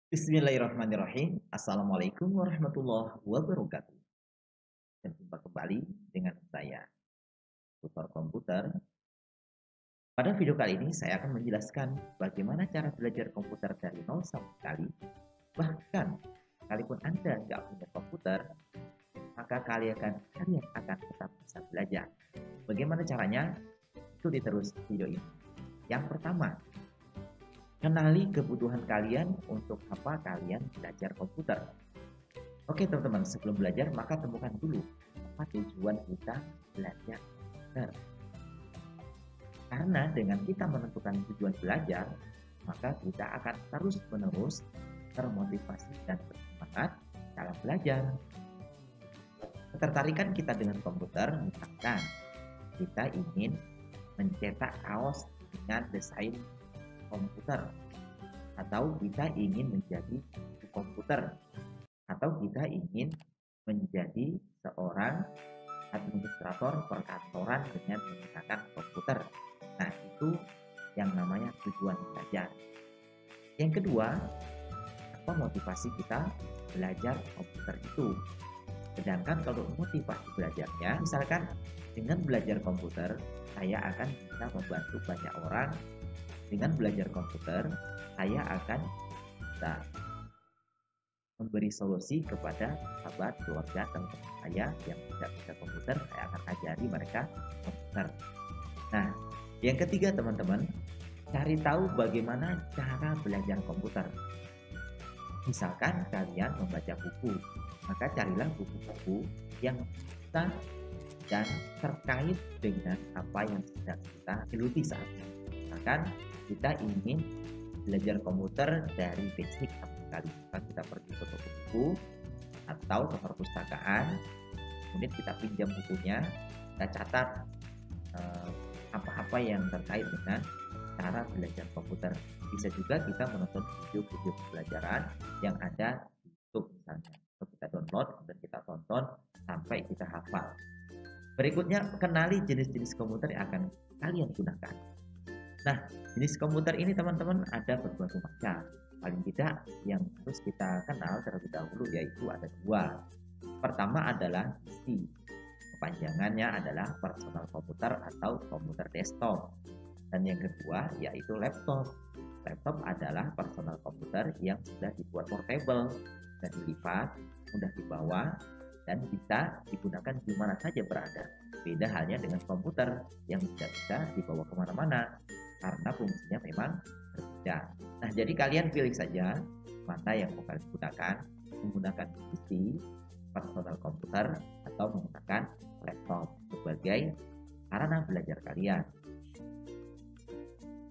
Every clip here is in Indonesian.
Bismillahirrahmanirrahim. Assalamualaikum warahmatullahi wabarakatuh. Berjumpa kembali dengan saya, tutor komputer. Pada video kali ini saya akan menjelaskan bagaimana cara belajar komputer dari nol sama sekali. Bahkan, sekalipun Anda nggak punya komputer, maka kalian akan tetap bisa belajar. Bagaimana caranya? Ikuti terus video ini. Yang pertama, kenali kebutuhan kalian untuk apa kalian belajar komputer. Oke teman-teman, sebelum belajar maka temukan dulu apa tujuan kita belajar komputer. Karena dengan kita menentukan tujuan belajar, maka kita akan terus-menerus termotivasi dan bersemangat dalam belajar. Ketertarikan kita dengan komputer, misalkan kita ingin mencetak kaos dengan desain komputer, atau kita ingin menjadi komputer, atau kita ingin menjadi seorang administrator perkantoran dengan menggunakan komputer. Nah, itu yang namanya tujuan belajar. Yang kedua, apa motivasi kita belajar komputer itu? Sedangkan kalau motivasi belajarnya, misalkan dengan belajar komputer, saya akan bisa membantu banyak orang. Dengan belajar komputer, saya akan bisa memberi solusi kepada sahabat, keluarga, teman-teman saya yang tidak bisa komputer. Saya akan ajari mereka komputer. Nah, yang ketiga teman-teman, cari tahu bagaimana cara belajar komputer. Misalkan kalian membaca buku, maka carilah buku-buku yang bisa dan terkait dengan apa yang sedang kita geluti saat ini. Misalkan kita ingin belajar komputer dari basic sama sekali, maka kita pergi ke toko buku atau ke perpustakaan, kemudian kita pinjam bukunya, kita catat apa-apa yang terkait dengan cara belajar komputer. Bisa juga kita menonton video-video pembelajaran yang ada di YouTube misalnya, atau kita download dan kita tonton sampai kita hafal. Berikutnya, kenali jenis-jenis komputer yang akan kalian gunakan. Nah, jenis komputer ini teman-teman ada berbagai macam. Paling tidak yang harus kita kenal terlebih dahulu yaitu ada dua. Pertama adalah PC. Kepanjangannya adalah personal komputer atau komputer desktop. Dan yang kedua yaitu laptop. Laptop adalah personal komputer yang sudah dibuat portable, bisa dilipat, mudah dibawa, dan bisa digunakan di mana saja berada. Beda halnya dengan komputer yang tidak bisa dibawa kemana-mana, karena fungsinya memang berbeda. Nah, jadi kalian pilih saja mana yang mau kalian gunakan, menggunakan PC, personal komputer, atau menggunakan laptop sebagai sarana belajar kalian.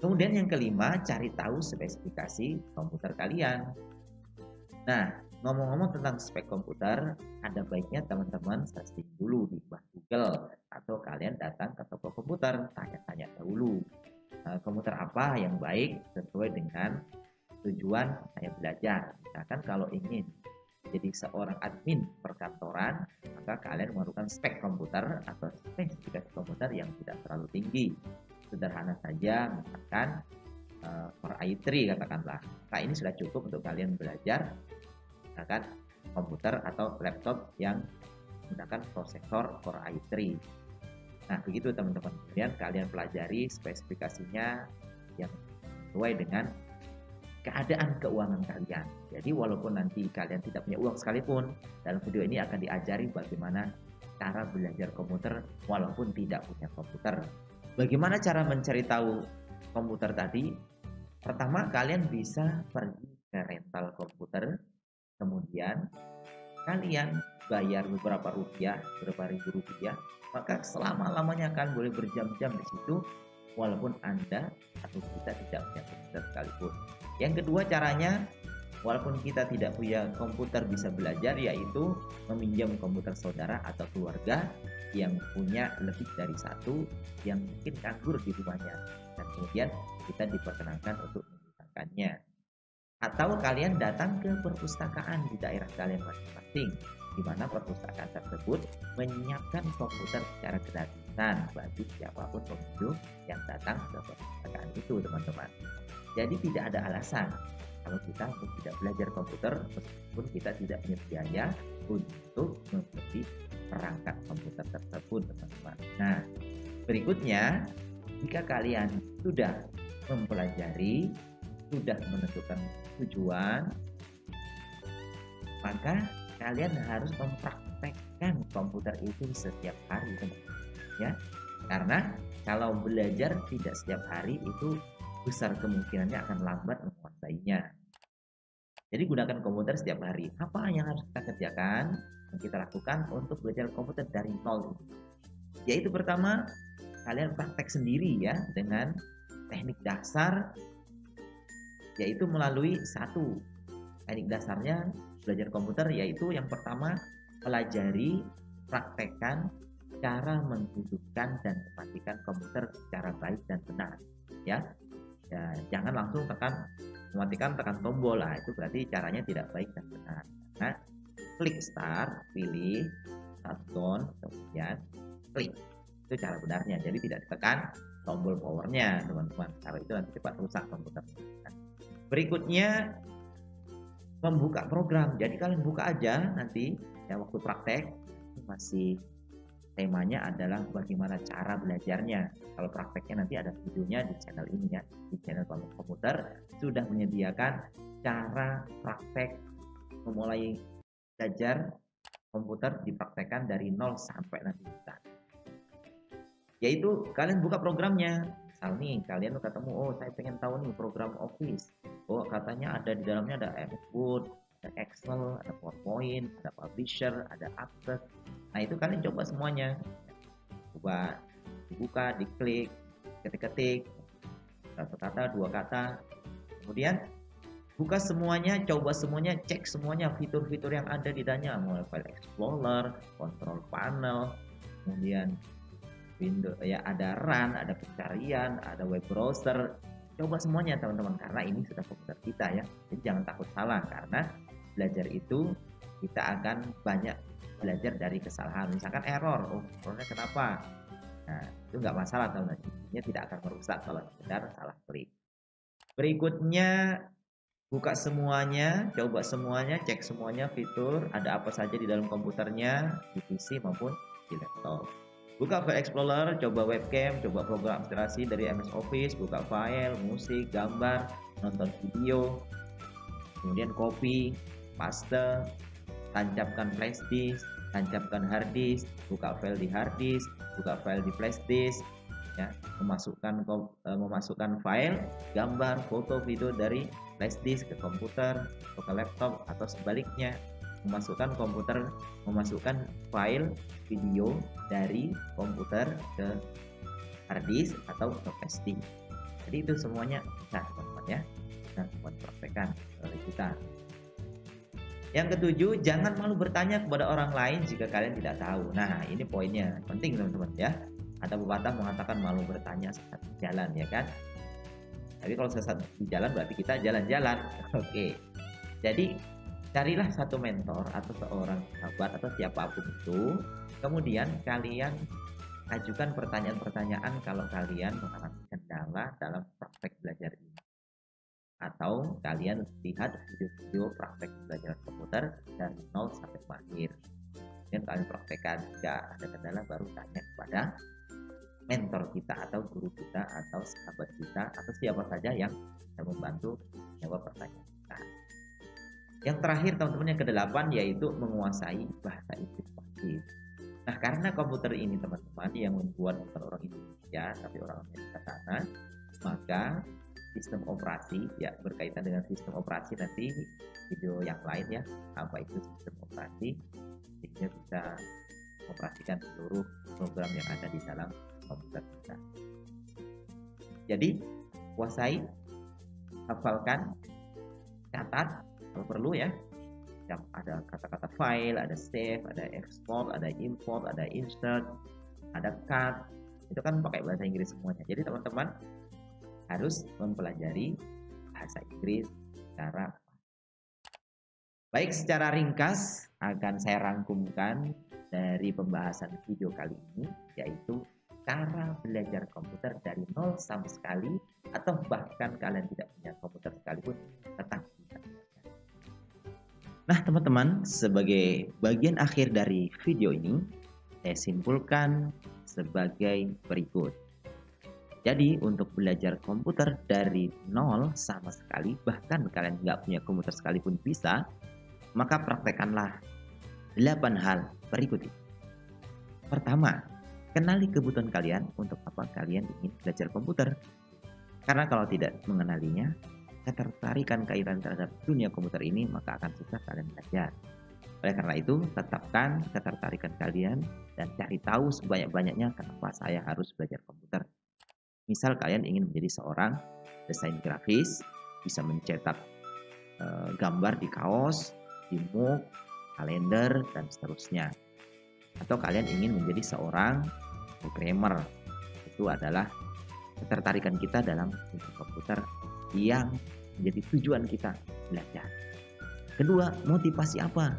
Kemudian yang kelima, cari tahu spesifikasi komputer kalian. Nah, ngomong-ngomong tentang spek komputer, ada baiknya teman-teman searching dulu di Google, atau kalian datang ke toko komputer, tanya-tanya dahulu. Komputer apa yang baik sesuai dengan tujuan saya belajar. Misalkan kalau ingin jadi seorang admin perkantoran, maka kalian memerlukan spek komputer atau spesifikasi komputer yang tidak terlalu tinggi. Sederhana saja, misalkan Core i3 katakanlah. Nah, ini sudah cukup untuk kalian belajar misalkan komputer atau laptop yang menggunakan prosesor Core i3. Nah, begitu teman-teman. Kemudian kalian pelajari spesifikasinya yang sesuai dengan keadaan keuangan kalian. Jadi walaupun nanti kalian tidak punya uang sekalipun, dalam video ini akan diajari bagaimana cara belajar komputer walaupun tidak punya komputer. Bagaimana cara mencari tahu komputer tadi? Pertama, kalian bisa pergi ke rental komputer, kemudian kalian bayar beberapa ribu rupiah, maka selama-lamanya kalian boleh berjam-jam di situ walaupun Anda atau kita tidak punya komputer sekalipun. Yang kedua caranya, walaupun kita tidak punya komputer bisa belajar, yaitu meminjam komputer saudara atau keluarga yang punya lebih dari satu yang mungkin nganggur di rumahnya, dan kemudian kita diperkenankan untuk menggunakannya. Atau kalian datang ke perpustakaan di daerah kalian masing-masing, di mana perpustakaan tersebut menyiapkan komputer secara gratis. dan bagi siapapun pengunjung yang datang ke perpustakaan itu, teman-teman. Jadi tidak ada alasan kalau kita untuk tidak belajar komputer meskipun kita tidak punya biaya untuk membeli perangkat komputer tersebut, teman-teman. Nah, berikutnya, jika kalian sudah mempelajari, sudah menentukan tujuan, maka kalian harus mempraktekkan komputer itu setiap hari, teman-teman, ya. Karena kalau belajar tidak setiap hari itu besar kemungkinannya akan lambat menguasainya. Jadi gunakan komputer setiap hari. Apa yang harus kita kerjakan, yang kita lakukan untuk belajar komputer dari nol ini? Yaitu pertama, kalian praktek sendiri ya dengan teknik dasar, yaitu melalui satu teknik dasarnya belajar komputer, yaitu yang pertama pelajari, praktekkan cara menghidupkan dan mematikan komputer secara baik dan benar, ya. Jangan langsung mematikan tekan tombol lah, itu berarti caranya tidak baik dan benar. Nah, klik start, pilih shutdown, kemudian klik, itu cara benarnya. Jadi tidak ditekan tombol powernya, teman-teman. Kalau itu nanti cepat rusak komputer. Nah, berikutnya membuka program. Jadi kalian buka aja nanti ya waktu praktek. Masih temanya adalah bagaimana cara belajarnya. Kalau prakteknya nanti ada videonya di channel ini ya, di channel komputer sudah menyediakan cara praktek memulai belajar komputer dipraktekkan dari 0 sampai nanti bisa. Yaitu kalian buka programnya. Misal nih kalian ketemu, oh saya pengen tahu nih program Office. Oh katanya ada di dalamnya ada MS Word, ada Excel, ada PowerPoint, ada Publisher, ada Access. Nah itu kalian coba semuanya. Coba dibuka, diklik, ketik-ketik, satu kata, dua kata. Kemudian buka semuanya, coba semuanya, cek semuanya fitur-fitur yang ada di dalamnya, mulai File Explorer, Control Panel, kemudian Windows ya, ada Run, ada pencarian, ada web browser. Coba semuanya teman-teman, karena ini sudah komputer kita ya. Jadi jangan takut salah, karena belajar itu kita akan banyak belajar dari kesalahan. Misalkan error, oh errornya kenapa? Nah itu nggak masalah teman-teman, intinya tidak akan merusak kalau sekedar salah klik. Berikutnya buka semuanya, coba semuanya, cek semuanya fitur, ada apa saja di dalam komputernya, di PC maupun di laptop. Buka File Explorer, coba webcam, coba program akselerasi dari MS Office, buka file, musik, gambar, nonton video, kemudian copy, paste, tancapkan flash disk, tancapkan hard disk, buka file di hard disk, buka file di flash disk, ya, memasukkan file, gambar, foto, video dari flash disk ke komputer atau ke laptop atau sebaliknya, memasukkan file video dari komputer ke hard disk atau ke flash disk. Jadi itu semuanya bisa teman-teman ya. Nah, buat praktekan oleh kita. Yang ketujuh, jangan malu bertanya kepada orang lain jika kalian tidak tahu. Nah, ini poinnya penting teman-teman ya. Ada pepatah mengatakan malu bertanya saat di jalan, ya kan? Tapi kalau saat di jalan berarti kita jalan-jalan. Oke. Jadi carilah satu mentor atau seorang sahabat atau siapapun itu. Kemudian kalian ajukan pertanyaan-pertanyaan kalau kalian mengalami kendala dalam praktek belajar ini. Atau kalian lihat video-video praktek belajar komputer dari 0 sampai mahir. Dan kalian praktekkan, jika ada kendala baru tanya kepada mentor kita atau guru kita atau sahabat kita atau siapa saja yang bisa membantu menjawab pertanyaan kita. Yang terakhir teman-teman, yang ke-8, yaitu menguasai bahasa Inggris pasif. Nah, karena komputer ini teman-teman yang membuat bukan orang Indonesia tapi orang Amerika sana, maka sistem operasi ya, berkaitan dengan sistem operasi nanti video yang lain ya, apa itu sistem operasi, sehingga bisa operasikan seluruh program yang ada di dalam komputer kita. Jadi kuasai, hafalkan, catat kalau perlu ya. Yang ada kata-kata file, ada save, ada export, ada import, ada insert, ada cut, itu kan pakai bahasa Inggris semuanya. Jadi teman-teman harus mempelajari bahasa Inggris secara baik. Secara ringkas akan saya rangkumkan dari pembahasan video kali ini, yaitu cara belajar komputer dari nol sama sekali, atau bahkan kalian tidak punya komputer sekalipun tetap bisa belajar. Nah teman-teman, sebagai bagian akhir dari video ini, saya simpulkan sebagai berikut. Jadi untuk belajar komputer dari nol sama sekali, bahkan kalian nggak punya komputer sekalipun bisa, maka praktekkanlah 8 hal berikut ini. Pertama, kenali kebutuhan kalian untuk apa kalian ingin belajar komputer. Karena kalau tidak mengenalinya, ketertarikan kaitan terhadap dunia komputer ini, maka akan susah kalian belajar. Oleh karena itu, tetapkan ketertarikan kalian dan cari tahu sebanyak-banyaknya kenapa saya harus belajar komputer. Misal kalian ingin menjadi seorang desain grafis, bisa mencetak gambar di kaos, di mug, kalender, dan seterusnya. Atau kalian ingin menjadi seorang programmer, itu adalah ketertarikan kita dalam komputer yang menjadi tujuan kita belajar. Kedua, motivasi apa?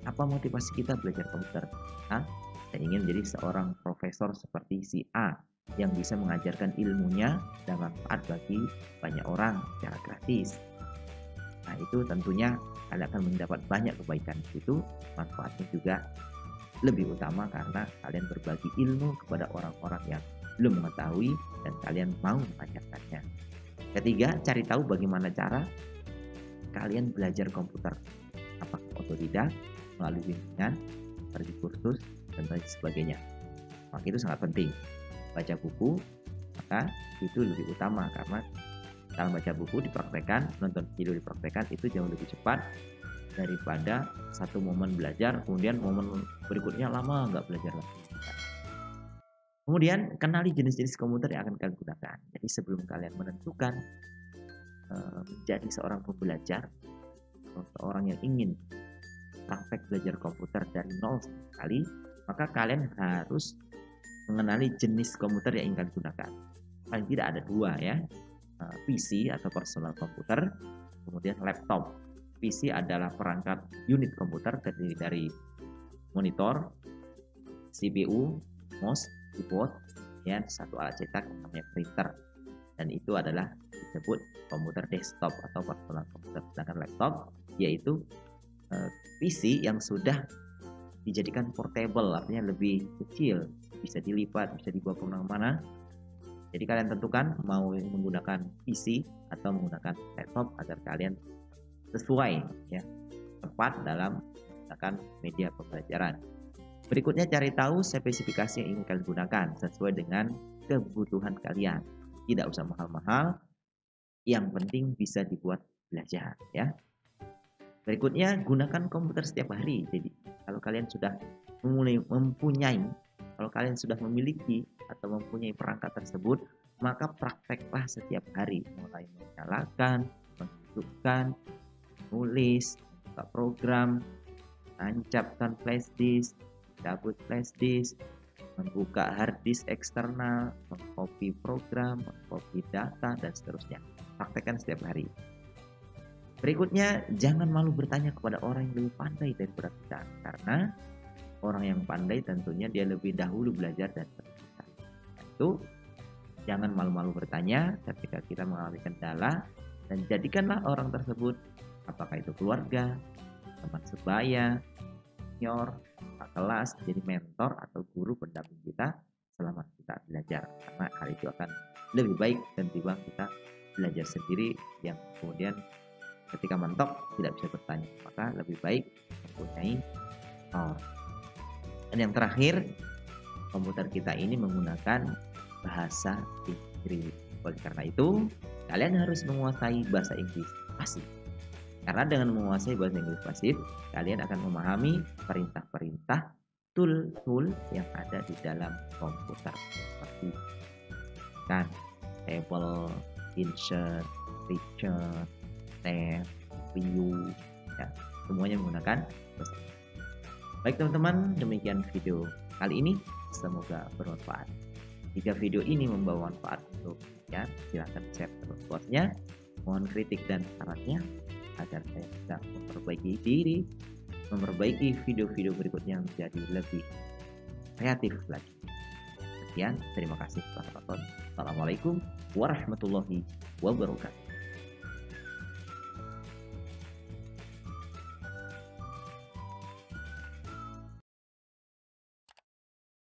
Apa motivasi kita belajar komputer? Saya ingin menjadi seorang profesor seperti si A yang bisa mengajarkan ilmunya dan manfaat bagi banyak orang secara gratis. Nah itu tentunya kalian akan mendapat banyak kebaikan di situ, manfaatnya juga lebih utama karena kalian berbagi ilmu kepada orang-orang yang belum mengetahui dan kalian mau mengajarkannya. Ketiga, cari tahu bagaimana cara kalian belajar komputer. Apakah otodidak, melalui bimbingan, pergi kursus, dan lain sebagainya. Maka itu sangat penting. Baca buku, maka itu lebih utama karena dalam baca buku dipraktekkan, nonton video dipraktekkan itu jauh lebih cepat daripada satu momen belajar kemudian momen berikutnya lama nggak belajar lagi. Kemudian kenali jenis-jenis komputer yang akan kalian gunakan. Jadi sebelum kalian menentukan menjadi seorang pembelajar atau seorang yang ingin praktek belajar komputer dari nol sekali, maka kalian harus mengenali jenis komputer yang ingin kalian gunakan. Paling tidak ada dua ya, PC atau personal komputer, kemudian laptop. PC adalah perangkat unit komputer terdiri dari monitor, CPU, mouse, keyboard, dan satu alat cetak yang namanya printer. Dan itu adalah disebut komputer desktop atau personal komputer. Sedangkan laptop yaitu PC yang sudah dijadikan portable, artinya lebih kecil, bisa dilipat, bisa dibawa kemana-mana. Jadi kalian tentukan mau menggunakan PC atau menggunakan laptop agar kalian sesuai ya, tepat dalam menggunakan media pembelajaran. Berikutnya cari tahu spesifikasi yang ingin kalian gunakan sesuai dengan kebutuhan kalian. Tidak usah mahal-mahal, yang penting bisa dibuat belajar ya. Berikutnya gunakan komputer setiap hari. Jadi kalau kalian sudah kalau kalian sudah memiliki atau mempunyai perangkat tersebut, maka prakteklah setiap hari, mulai menyalakan, menghidupkan, nulis, buka program, tancapkan flash disk, cabut flash disk, membuka hard disk eksternal, mengcopy program, mengcopy data, dan seterusnya. Praktekkan setiap hari. Berikutnya, jangan malu bertanya kepada orang yang lebih pandai daripada kita, karena orang yang pandai tentunya dia lebih dahulu belajar daripada kita. Itu jangan malu-malu bertanya ketika kita mengalami kendala, dan jadikanlah orang tersebut, apakah itu keluarga, teman sebaya, senior, kakak kelas, jadi mentor atau guru pendamping kita selama kita belajar, karena hal itu akan lebih baik ketimbang kita belajar sendiri yang kemudian ketika mentok tidak bisa bertanya. Maka lebih baik mempunyai mentor. Dan yang terakhir, komputer kita ini menggunakan bahasa Inggris. Oleh karena itu, kalian harus menguasai bahasa Inggris pasif. Karena dengan menguasai bahasa Inggris pasif, kalian akan memahami perintah-perintah, tool-tool yang ada di dalam komputer. Seperti kan, table, insert, picture, tab, view, ya, semuanya menggunakan bahasa Inggris. Baik teman-teman, demikian video kali ini. Semoga bermanfaat. Jika video ini membawa manfaat untuk kalian, silahkan share luasnya. Mohon kritik dan sarannya agar saya bisa memperbaiki diri, memperbaiki video-video berikutnya menjadi lebih kreatif lagi. Sekian, terima kasih telah menonton. Assalamualaikum warahmatullahi wabarakatuh.